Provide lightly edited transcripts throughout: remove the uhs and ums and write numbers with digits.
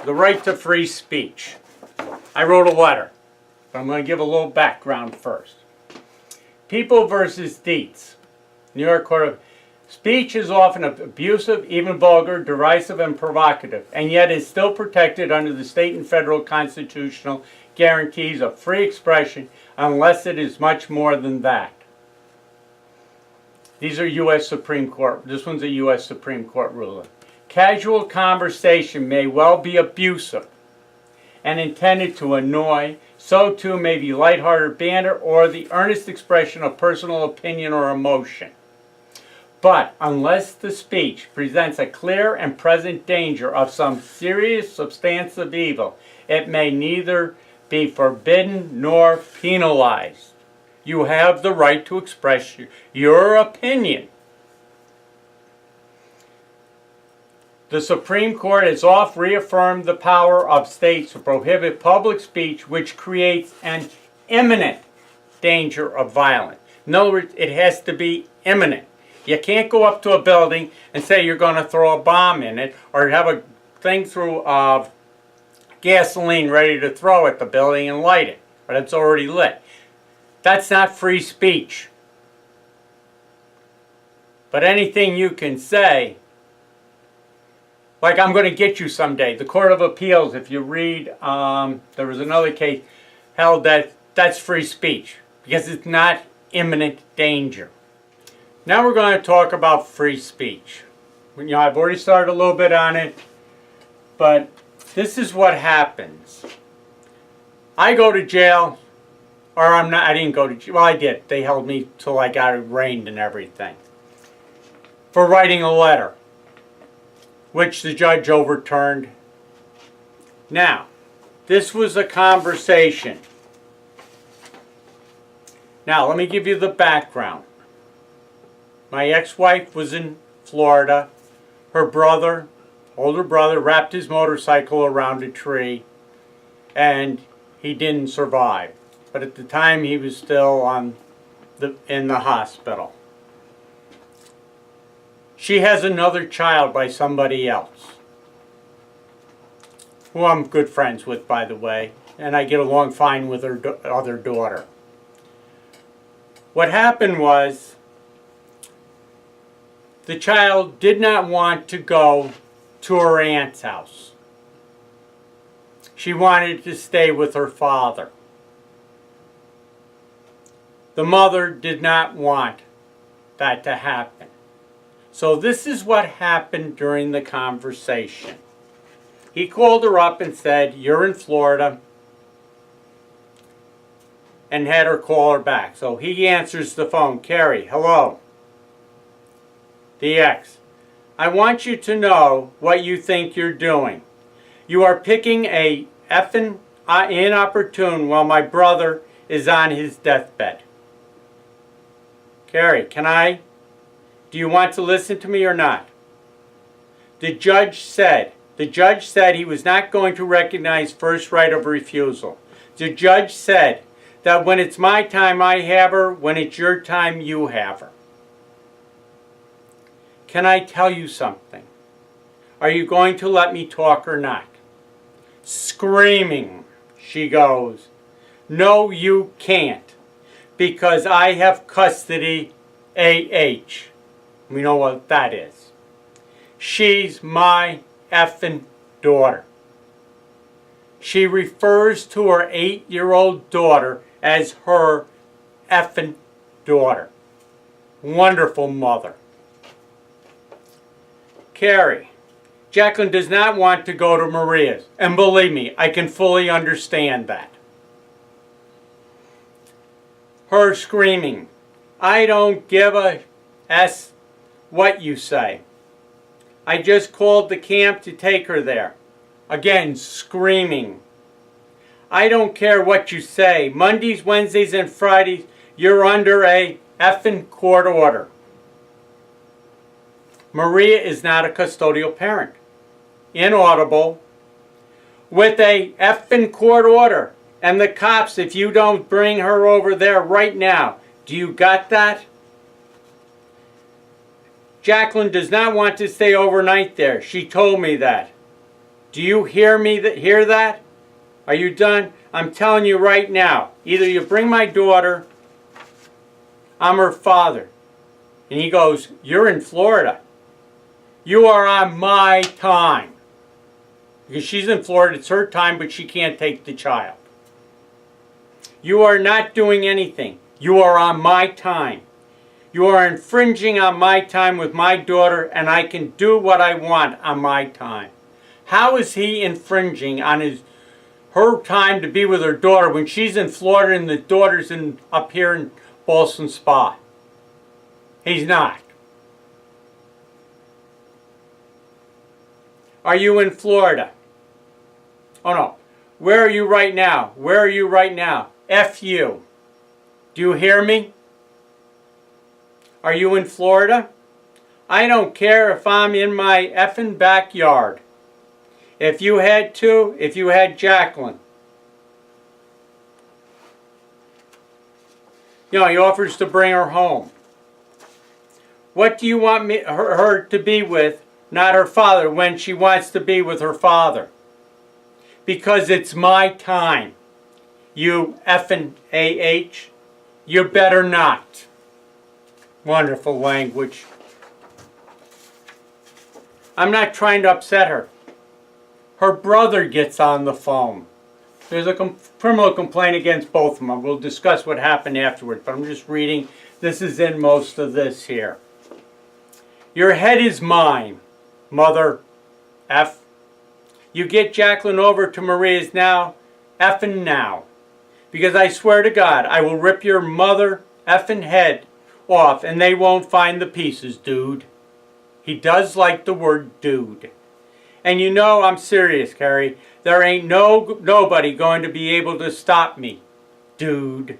the right to free speech. I wrote a letter, but I'm going to give a little background first. People versus Dietz. New York Court of Speech is often abusive, even vulgar, derisive, and provocative, and yet is still protected under the state and federal constitutional guarantees of free expression unless it is much more than that. These are U.S. Supreme Court. This one's a U.S. Supreme Court ruling. Casual conversation may well be abusive and intended to annoy. So too may be lighthearted banter or the earnest expression of personal opinion or emotion. But unless the speech presents a clear and present danger of some serious substantive evil, it may neither be forbidden nor penalized. You have the right to express your opinion. The Supreme Court has oft reaffirmed the power of states to prohibit public speech which creates an imminent danger of violence. In other words, it has to be imminent. You can't go up to a building and say you're going to throw a bomb in it or have a thing through gasoline ready to throw at the building and light it, but it's already lit. That's not free speech. But anything you can say, like I'm going to get you someday. The Court of Appeals, if you read, there was another case held that that's free speech because it's not imminent danger. Now we're going to talk about free speech. You know, I've already started a little bit on it, but this is what happens. I go to jail, or I didn't go to jail. Well, I did. They held me till I got arraigned and everything for writing a letter, which the judge overturned. Now, this was a conversation. Now, let me give you the background. My ex-wife was in Florida. Her brother, older brother, wrapped his motorcycle around a tree, and he didn't survive. But at the time, he was still in the hospital. She has another child by somebody else, who I'm good friends with, by the way, and I get along fine with her other daughter. What happened was, the child did not want to go to her aunt's house. She wanted to stay with her father. The mother did not want that to happen. So this is what happened during the conversation. He called her up and said, "You're in Florida," and had her call her back. So he answers the phone. "Carrie, hello." The ex, "I want you to know what you think you're doing. You are picking a effing inopportune while my brother is on his deathbed." "Carrie, do you want to listen to me or not?" The judge said he was not going to recognize first right of refusal. The judge said that when it's my time, I have her. When it's your time, you have her. "Can I tell you something? Are you going to let me talk or not?" Screaming, she goes, "No, you can't, because I have custody AH. We know what that is. She's my effing daughter. She refers to her 8-year-old daughter as her effing daughter. Wonderful mother. "Carrie, Jacqueline does not want to go to Maria's, and believe me, I can fully understand that." Her screaming, "I don't give a S what you say. I just called the camp to take her there." Again, screaming, "I don't care what you say. Mondays, Wednesdays, and Fridays, you're under a effing court order. Maria is not a custodial parent." Inaudible. "With a effing court order. And the cops, if you don't bring her over there right now. Do you got that? Jacqueline does not want to stay overnight there. She told me that." Do you hear me? Hear that? Are you done? I'm telling you right now. Either you bring my daughter, I'm her father. And he goes, you're in Florida. You are on my time. Because she's in Florida, it's her time, but she can't take the child. You are not doing anything. You are on my time. You are infringing on my time with my daughter, and I can do what I want on my time. How is he infringing on her time to be with her daughter when she's in Florida and the daughter's up here in Boston Spa? He's not. Are you in Florida? Oh no. Where are you right now? Where are you right now? F you. Do you hear me? Are you in Florida? I don't care if I'm in my effing backyard. If you had Jacqueline. You know, he offers to bring her home. What do you want her to be with, not her father, when she wants to be with her father? Because it's my time. You effing AH. You better not. Wonderful language. I'm not trying to upset her. Her brother gets on the phone. There's a criminal complaint against both of them. We'll discuss what happened afterwards, but I'm just reading. This is in most of this here. Your head is mine, mother F. You get Jacqueline over to Maria's now, effing now. Because I swear to God, I will rip your mother effing head off and they won't find the pieces, dude. He does like the word dude. And you know I'm serious, Carrie. There ain't nobody going to be able to stop me, dude.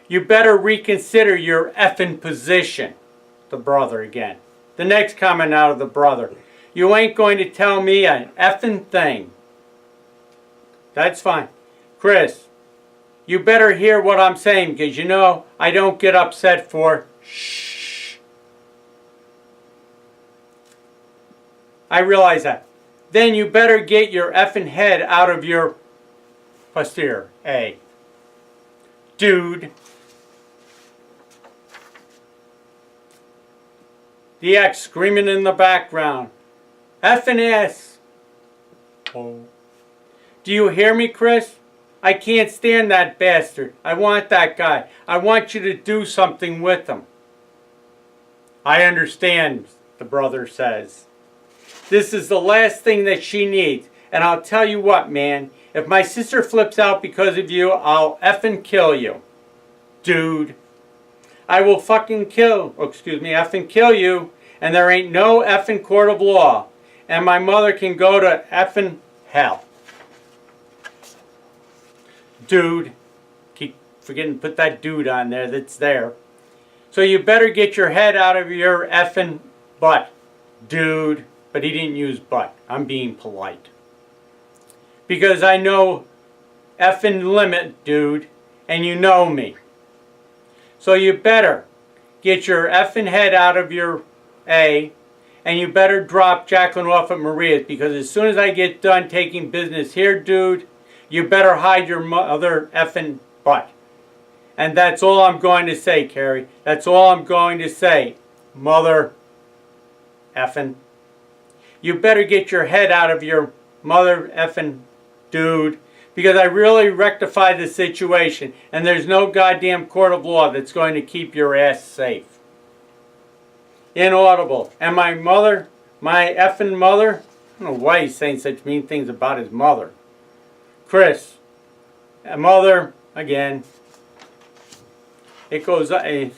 You better reconsider your effing position. The brother again. The next comment out of the brother. You ain't going to tell me an effing thing. That's fine. Chris, you better hear what I'm saying because you know I don't get upset for shh. I realize that. Then you better get your effing head out of your posterior. A. Dude. The ex screaming in the background. Effing S. Oh. Do you hear me, Chris? I can't stand that bastard. I want that guy. I want you to do something with him. I understand, the brother says. This is the last thing that she needs. And I'll tell you what, man. If my sister flips out because of you, I'll effing kill you. Dude. I will effing kill you. And there ain't no effing court of law. And my mother can go to effing hell. Dude. Keep forgetting to put that dude on there that's there. So you better get your head out of your effing butt. Dude. But he didn't use butt. I'm being polite. Because I know effing limit, dude. And you know me. So you better get your effing head out of your A. And you better drop Jacqueline off at Maria's. Because as soon as I get done taking business here, dude, you better hide your mother effing butt. And that's all I'm going to say, Carrie. That's all I'm going to say. Mother effing. You better get your head out of your mother effing dude. Because I really rectified the situation. And there's no goddamn court of law that's going to keep your ass safe. Inaudible. And my mother, my effing mother, I don't know why he's saying such mean things about his mother. Chris, mother, again. It goes, oh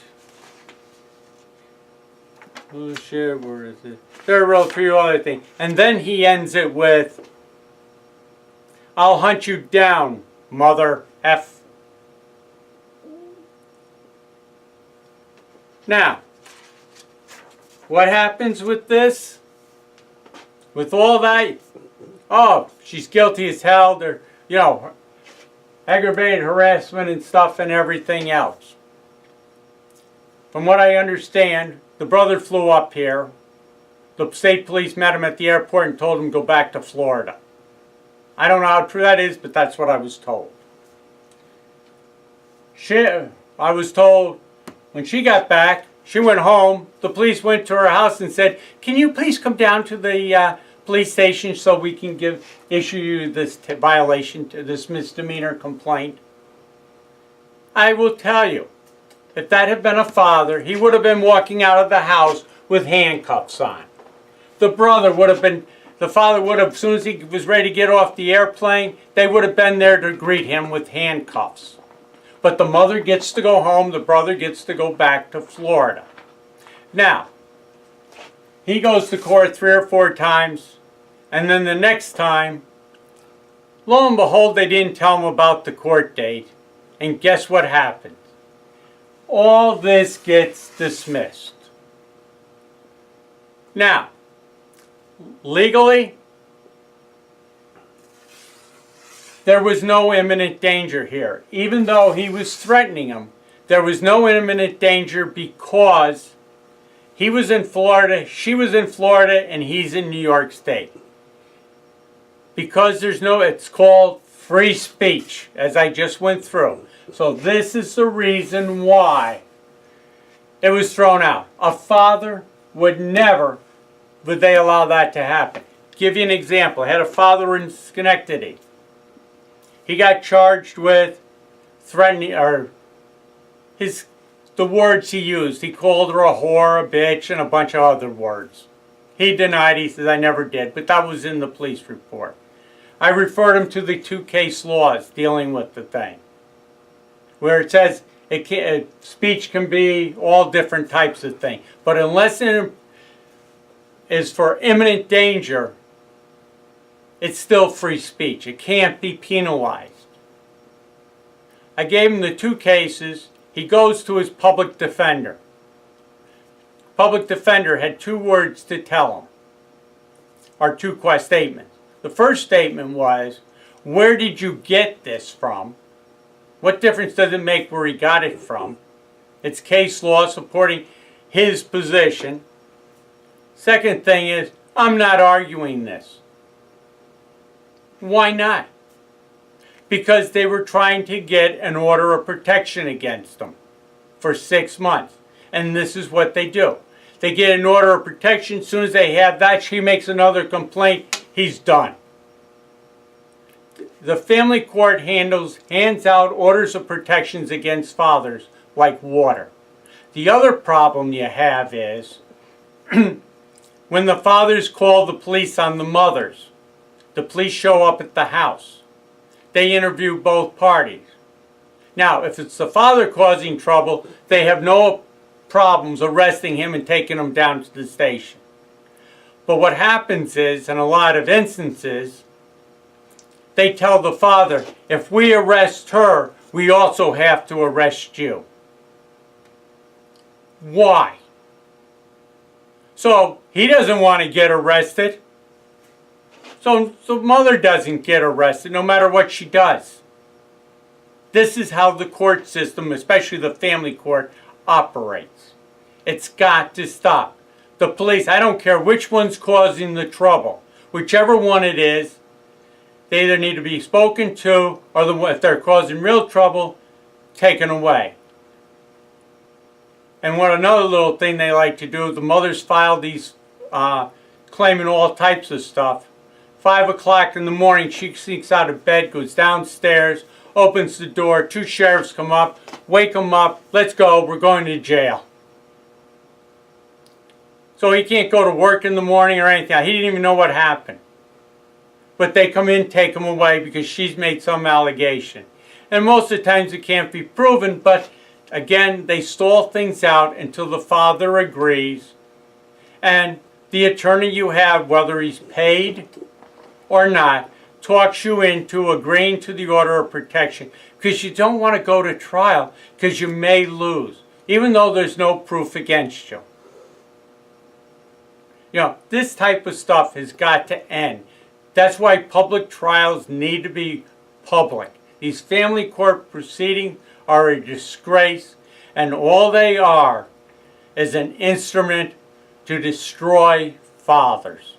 shit, where is it? There are a few other things. And then he ends it with, I'll hunt you down, mother F. Now, what happens with this? With all that, oh, she's guilty as hell. They're, you know, aggravated harassment and stuff and everything else. From what I understand, the brother flew up here. The state police met him at the airport and told him to go back to Florida. I don't know how true that is, but that's what I was told. I was told when she got back, she went home, the police went to her house and said, "Can you please come down to the police station so we can issue you this violation, this misdemeanor complaint?" I will tell you, if that had been a father, he would have been walking out of the house with handcuffs on. The father would have, as soon as he was ready to get off the airplane, they would have been there to greet him with handcuffs. But the mother gets to go home, the brother gets to go back to Florida. Now, he goes to court 3 or 4 times, and then the next time, lo and behold, they didn't tell him about the court date. And guess what happens? All this gets dismissed. Now, legally, there was no imminent danger here. Even though he was threatening him, there was no imminent danger because he was in Florida, she was in Florida, and he's in New York State. Because it's called free speech, as I just went through. So this is the reason why it was thrown out. A father would they allow that to happen. Give you an example. I had a father in Schenectady. He got charged with threatening, or the words he used. He called her a whore, a bitch, and a bunch of other words. He denied, he says, "I never did," but that was in the police report. I referred him to the 2 case laws dealing with the thing, where it says speech can be all different types of things. But unless it is for imminent danger, it's still free speech. It can't be penalized. I gave him the 2 cases. He goes to his public defender. Public defender had 2 words to tell him, or 2 statements. The first statement was, "Where did you get this from? What difference does it make where he got it from? It's case law supporting his position." Second thing is, "I'm not arguing this." Why not? Because they were trying to get an order of protection against him for 6 months. And this is what they do. They get an order of protection. As soon as they have that, she makes another complaint. He's done. The family court hands out orders of protections against fathers like water. The other problem you have is when the fathers call the police on the mothers, the police show up at the house. They interview both parties. Now, if it's the father causing trouble, they have no problems arresting him and taking him down to the station. But what happens is, in a lot of instances, they tell the father, "If we arrest her, we also have to arrest you." Why? So he doesn't want to get arrested. So the mother doesn't get arrested no matter what she does. This is how the court system, especially the family court, operates. It's got to stop. The police, I don't care which one's causing the trouble. Whichever one it is, they either need to be spoken to, or if they're causing real trouble, taken away. And what another little thing they like to do, the mothers file these claiming all types of stuff. 5 o'clock in the morning, she sneaks out of bed, goes downstairs, opens the door, 2 sheriffs come up, wake him up, "Let's go, we're going to jail." So he can't go to work in the morning or anything. He didn't even know what happened. But they come in, take him away because she's made some allegation. And most of the times it can't be proven, but again, they stall things out until the father agrees. And the attorney you have, whether he's paid or not, talks you into agreeing to the order of protection, because you don't want to go to trial because you may lose, even though there's no proof against you. You know, this type of stuff has got to end. That's why public trials need to be public. These family court proceedings are a disgrace, and all they are is an instrument to destroy fathers.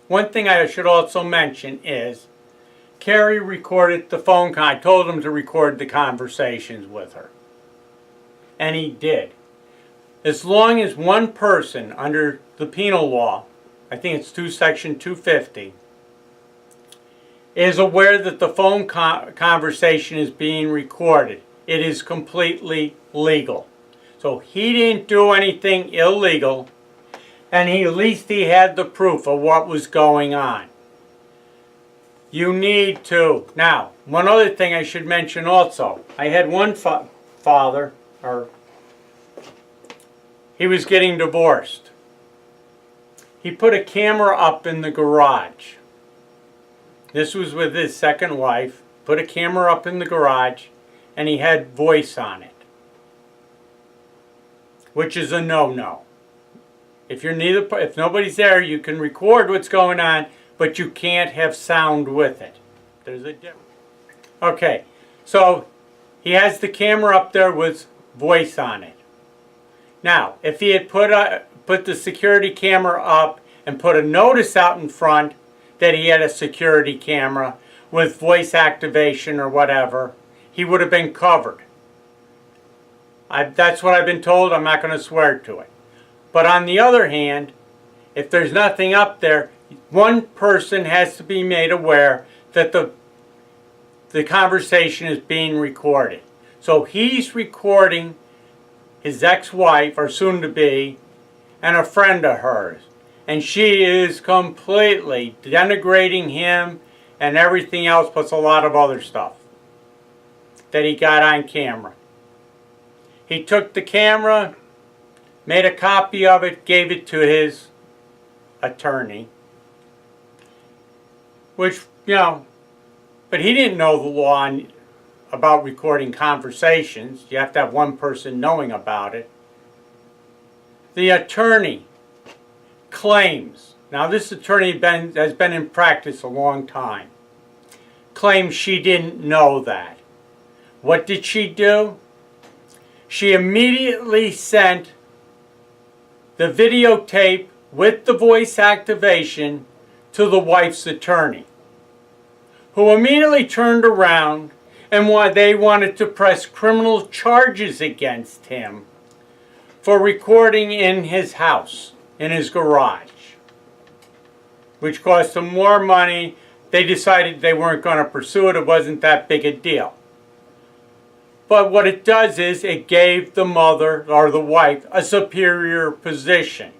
One thing I should also mention is Carrie recorded the phone call. I told him to record the conversations with her. And he did. As long as one person under the penal law, I think it's section 250, is aware that the phone conversation is being recorded, it is completely legal. So he didn't do anything illegal, and at least he had the proof of what was going on. You need to. Now, one other thing I should mention also. I had one father, he was getting divorced. He put a camera up in the garage. This was with his second wife. Put a camera up in the garage, and he had voice on it, which is a no-no. If nobody's there, you can record what's going on, but you can't have sound with it. There's a difference. Okay, so he has the camera up there with voice on it. Now, if he had put the security camera up and put a notice out in front that he had a security camera with voice activation or whatever, he would have been covered. That's what I've been told. I'm not going to swear to it. But on the other hand, if there's nothing up there, one person has to be made aware that the conversation is being recorded. So he's recording his ex-wife, or soon-to-be, and a friend of hers. And she is completely denigrating him and everything else, plus a lot of other stuff that he got on camera. He took the camera, made a copy of it, gave it to his attorney, which, but he didn't know the law about recording conversations. You have to have one person knowing about it. The attorney claims, now this attorney has been in practice a long time, claims she didn't know that. What did she do? She immediately sent the videotape with the voice activation to the wife's attorney, who immediately turned around and they wanted to press criminal charges against him for recording in his house, in his garage, which cost him more money. They decided they weren't going to pursue it. It wasn't that big a deal. But what it does is it gave the mother or the wife a superior position.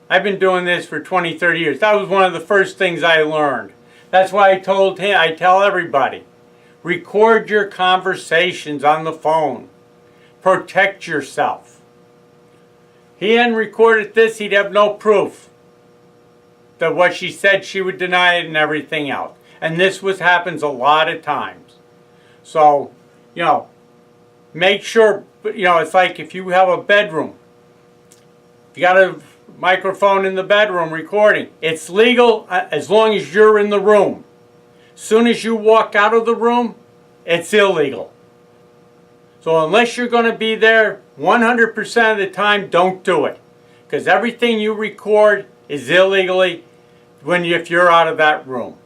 I've been doing this for 20, 30 years. That was one of the first things I learned. That's why I tell everybody, record your conversations on the phone. Protect yourself. He hadn't recorded this, he'd have no proof that what she said, she would deny it and everything else. And this happens a lot of times. So, make sure, it's like if you have a bedroom, if you got a microphone in the bedroom recording, it's legal as long as you're in the room. Soon as you walk out of the room, it's illegal. So unless you're going to be there 100% of the time, don't do it. Because everything you record is illegally if you're out of that room.